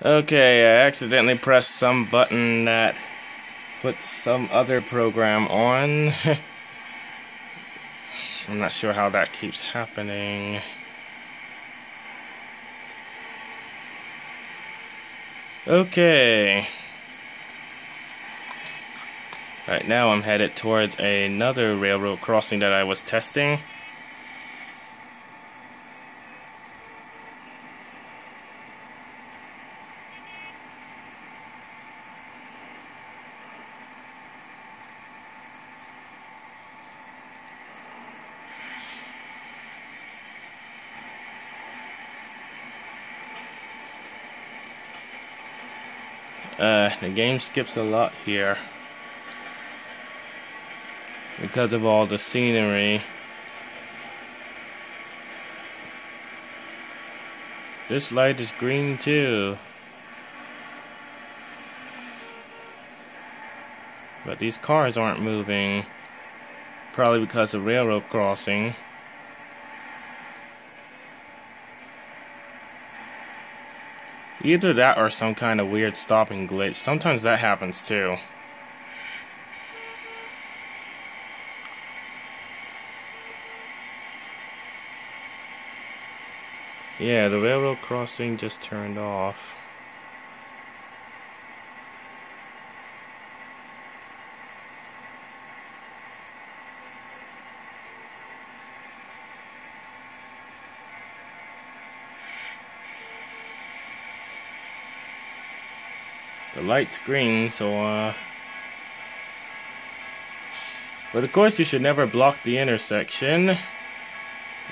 Okay, I accidentally pressed some button that puts some other program on. I'm not sure how that keeps happening. Okay. Right now I'm headed towards another railroad crossing that I was testing. The game skips a lot here because of all the scenery. This light is green too. But these cars aren't moving. Probably because of railroad crossing. Either that or some kind of weird stopping glitch. Sometimes that happens too. Yeah, the railroad crossing just turned off. The light's green, so but of course you should never block the intersection.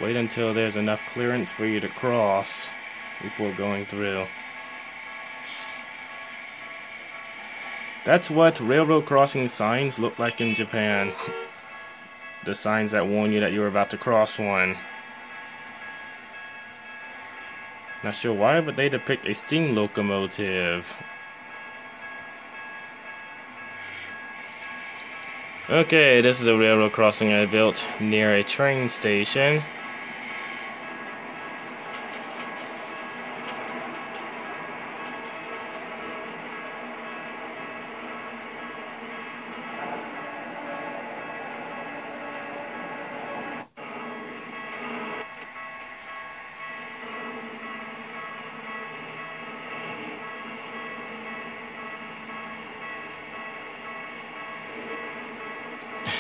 Wait until there's enough clearance for you to cross before going through. That's what railroad crossing signs look like in Japan. The signs that warn you that you're about to cross one. Not sure why, but they depict a steam locomotive. Okay, this is a railroad crossing I built near a train station.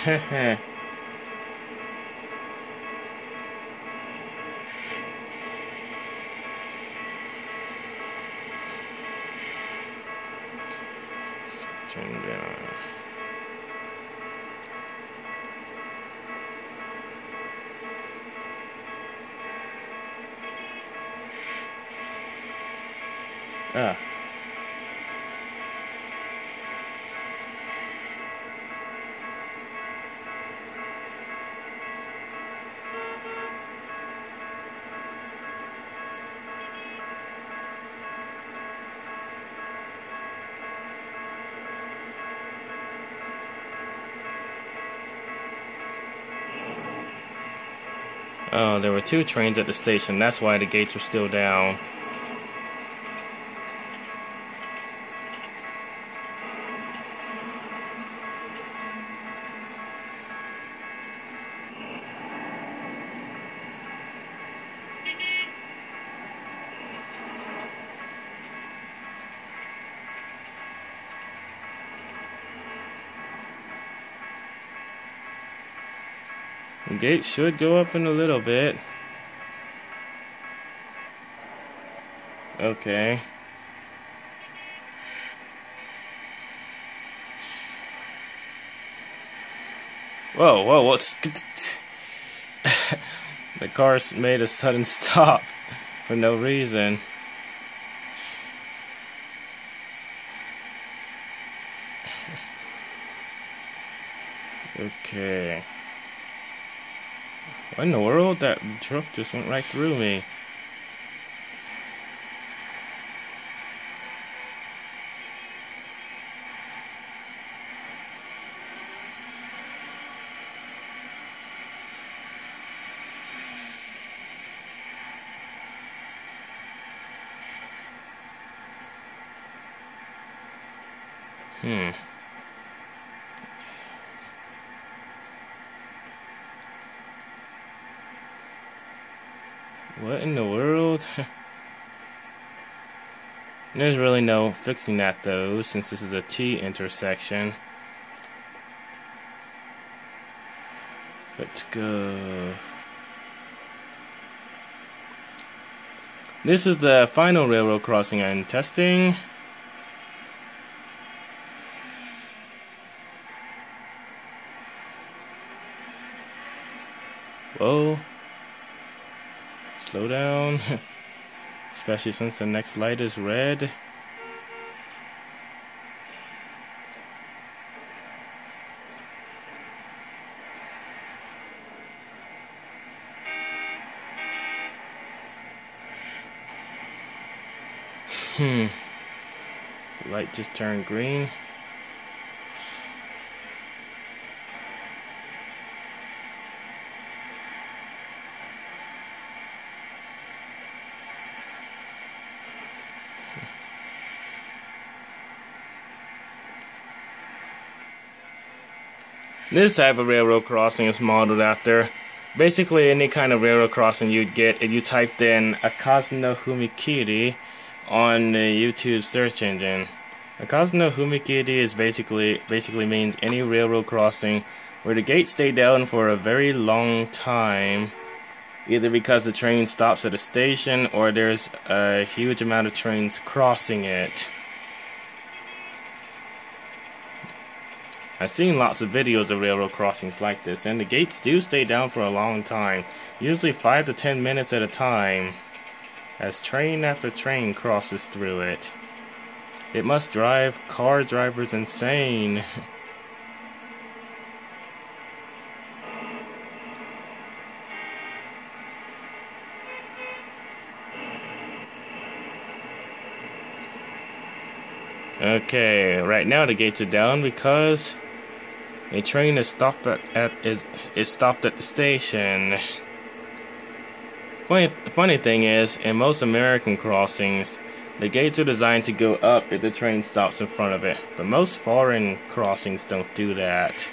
Heh. Turn down. Ah. Oh, there were two trains at the station. That's why the gates were still down. The gate should go up in a little bit. Okay. Whoa, what's... The car made a sudden stop for no reason. Okay. What in the world? That truck just went right through me. Hmm. What in the world? There's really no fixing that though, since this is a T intersection. Let's go. This is the final railroad crossing I'm testing. Whoa. Slow down. Especially since the next light is red. The light just turned green. This type of railroad crossing is modeled after basically any kind of railroad crossing you'd get if you typed in Akazu no Humikiri on the YouTube search engine. Akazu no Humikiri is basically means any railroad crossing where the gates stay down for a very long time, either because the train stops at a station or there's a huge amount of trains crossing it. I've seen lots of videos of railroad crossings like this, and the gates do stay down for a long time, usually 5 to 10 minutes at a time, as train after train crosses through it. It must drive car drivers insane. Okay, right now the gates are down because a train is stopped at the station. Funny thing is, in most American crossings, the gates are designed to go up if the train stops in front of it, but most foreign crossings don't do that.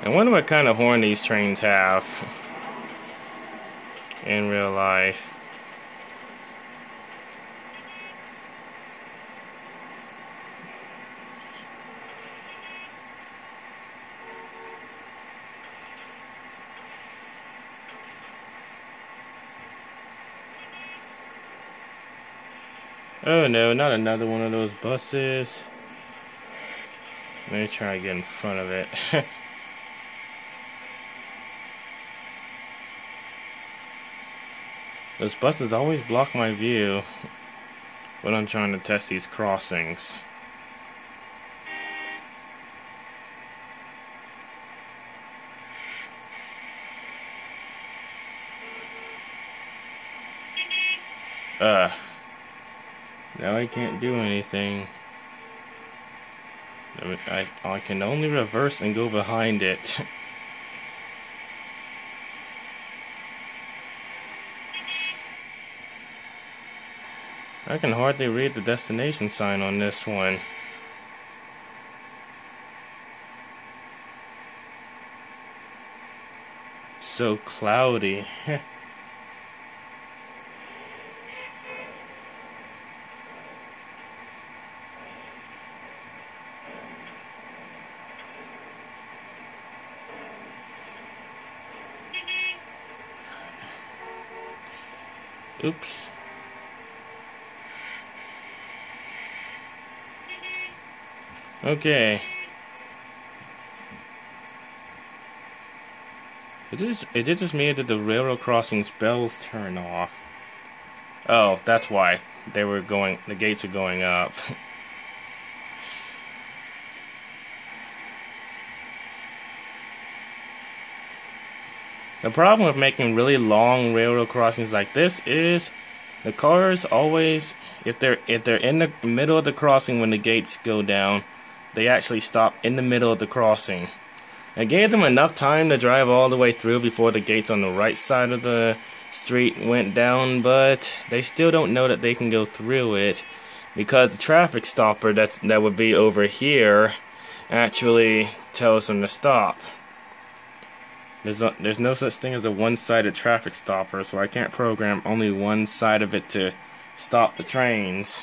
I wonder what kind of horn these trains have in real life. Oh no, not another one of those buses. Let me try to get in front of it. Those buses always block my view when I'm trying to test these crossings. Now I can't do anything. I can only reverse and go behind it. I can hardly read the destination sign on this one. So cloudy. Oops. Okay. Is it just me, or did the railroad crossings bells turn off? Oh, that's why the gates are going up. The problem with making really long railroad crossings like this is the cars always, if they're in the middle of the crossing when the gates go down, they actually stop in the middle of the crossing. I gave them enough time to drive all the way through before the gates on the right side of the street went down, but they still don't know that they can go through it because the traffic stopper that would be over here actually tells them to stop. There's no such thing as a one-sided traffic stopper, so I can't program only one side of it to stop the trains.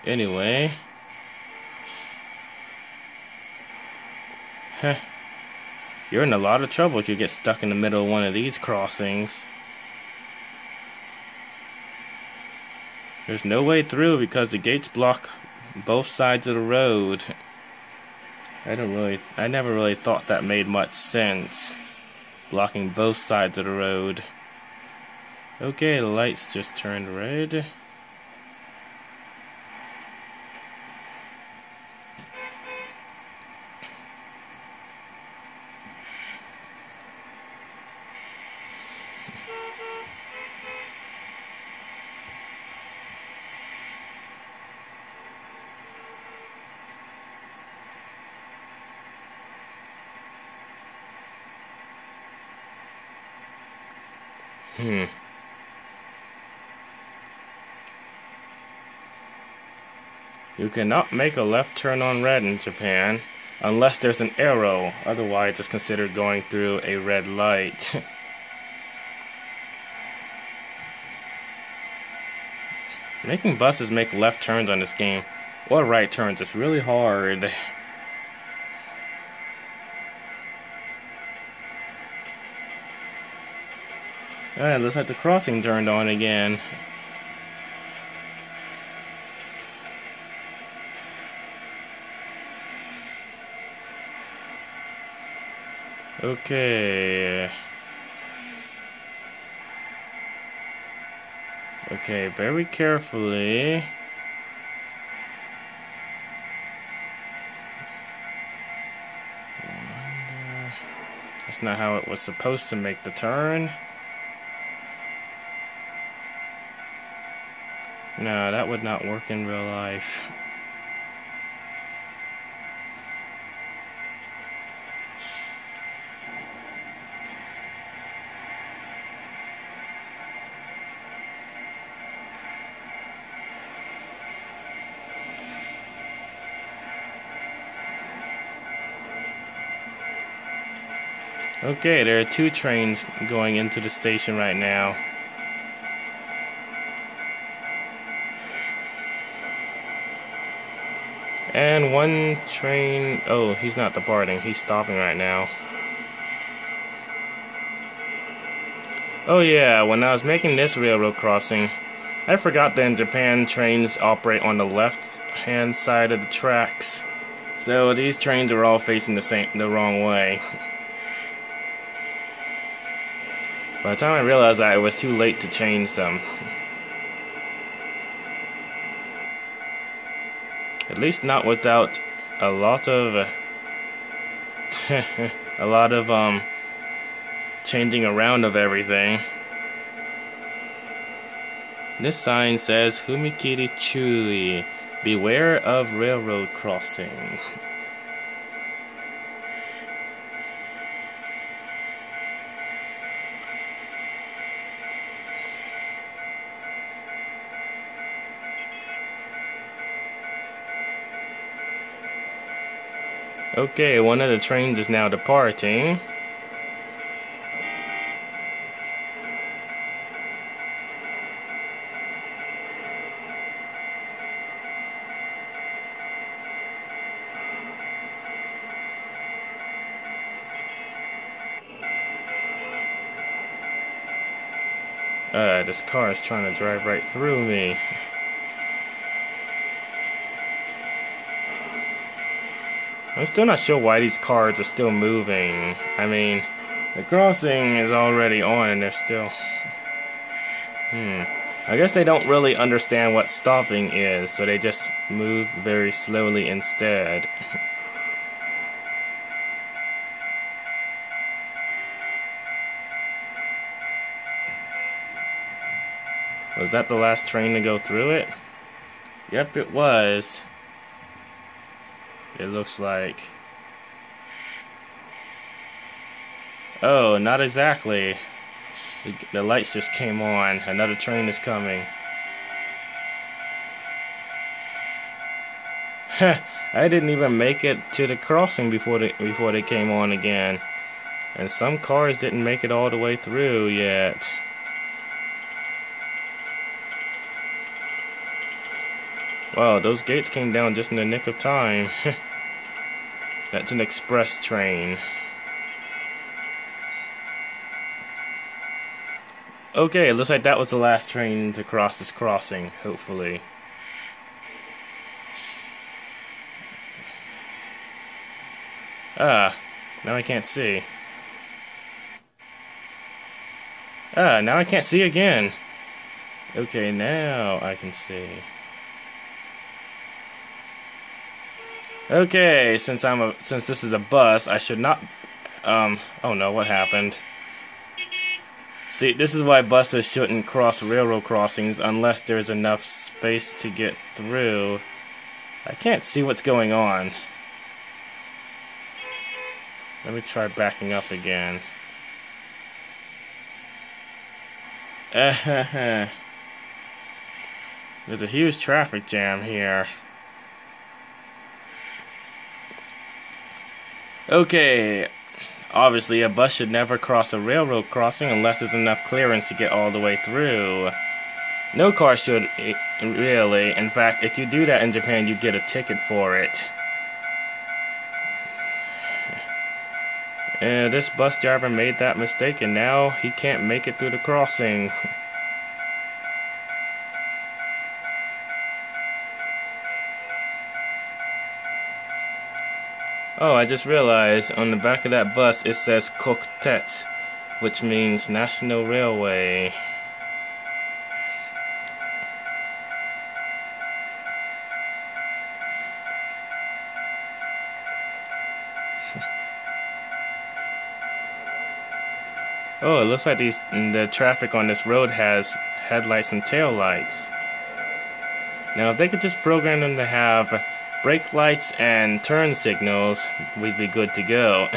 Anyway. Heh. You're in a lot of trouble if you get stuck in the middle of one of these crossings. There's no way through because the gates block both sides of the road. I never really thought that made much sense. Blocking both sides of the road. Okay, the lights just turned red. You cannot make a left turn on red in Japan unless there's an arrow, otherwise it's considered going through a red light. Making buses make left turns on this game, or right turns, is really hard. Alright, looks like the crossing turned on again. Okay. Okay, very carefully. That's not how it was supposed to make the turn. No, that would not work in real life. Okay, there are two trains going into the station right now. And one train... Oh, he's not departing. He's stopping right now. Oh yeah, when I was making this railroad crossing, I forgot that in Japan trains operate on the left-hand side of the tracks. So these trains are all facing the wrong way. By the time I realized that, it was too late to change them. At least not without a lot of changing around of everything. This sign says Humikiri Chui, beware of railroad crossing. Okay, one of the trains is now departing. This car is trying to drive right through me. I'm still not sure why these cars are still moving. I mean, the crossing is already on and they're still... I guess they don't really understand what stopping is, so they just move very slowly instead. Was that the last train to go through it? Yep, it was. It looks like. Oh, not exactly. The lights just came on. Another train is coming. I didn't even make it to the crossing before they came on again. And some cars didn't make it all the way through yet. Wow, those gates came down just in the nick of time. That's an express train. Okay, it looks like that was the last train to cross this crossing, hopefully. Now I can't see. Now I can't see again. Okay, now I can see. Okay, since this is a bus, I should not oh no, what happened? See, this is why buses shouldn't cross railroad crossings unless there's enough space to get through. I can't see what's going on. Let me try backing up again. There's a huge traffic jam here. Okay. Obviously, a bus should never cross a railroad crossing unless there's enough clearance to get all the way through. No car should, really. In fact, if you do that in Japan, you get a ticket for it. And this bus driver made that mistake, and now he can't make it through the crossing. Oh, I just realized on the back of that bus it says Koktet, which means National Railway. Oh, it looks like the traffic on this road has headlights and taillights. Now, if they could just program them to have brake lights and turn signals, we'd be good to go.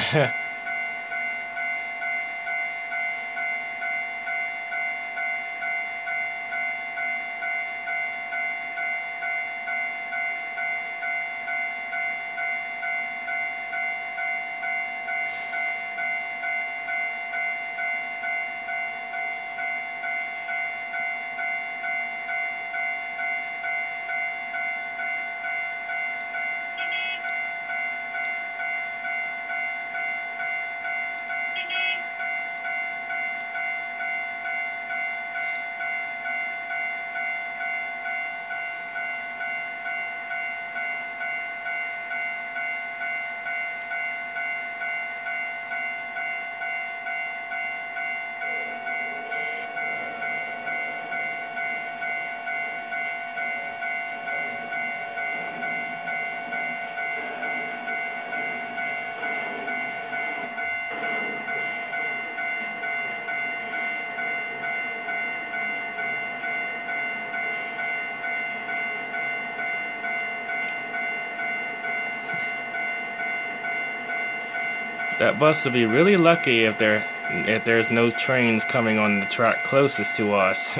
That bus will be really lucky if there's no trains coming on the track closest to us.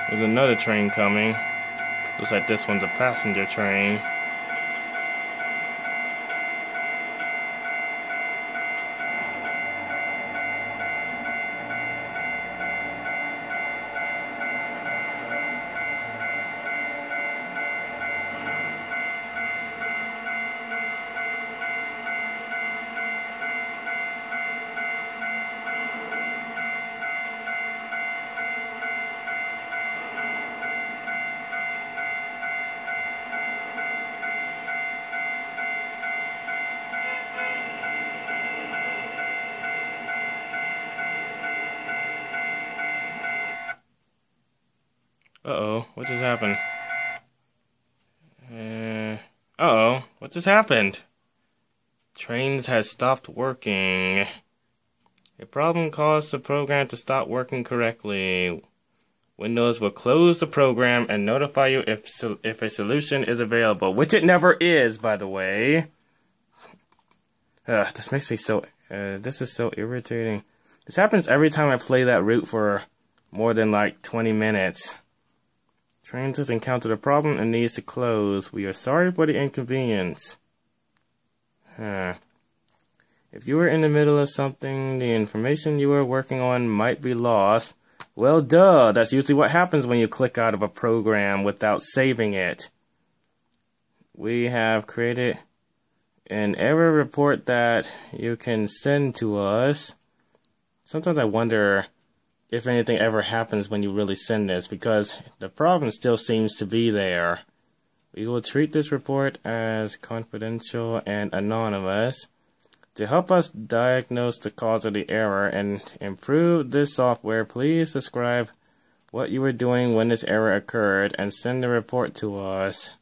There's another train coming. Looks like this one's a passenger train. Uh-oh, what just happened? Uh-oh, what just happened? Trainz has stopped working. A problem caused the program to stop working correctly. Windows will close the program and notify you if a solution is available, which it never is, by the way. This makes me so... this is so irritating. This happens every time I play that route for more than like 20 minutes. Trainz has encountered a problem and needs to close. We are sorry for the inconvenience. If you were in the middle of something, the information you were working on might be lost. Well, duh, that's usually what happens when you click out of a program without saving it. We have created an error report that you can send to us. Sometimes I wonder if anything ever happens when you really send this, because the problem still seems to be there. We will treat this report as confidential and anonymous. To help us diagnose the cause of the error and improve this software, please describe what you were doing when this error occurred and send the report to us.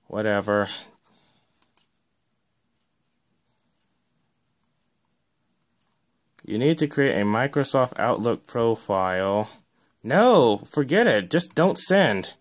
Whatever. You need to create a Microsoft Outlook profile. No, forget it. Just don't send.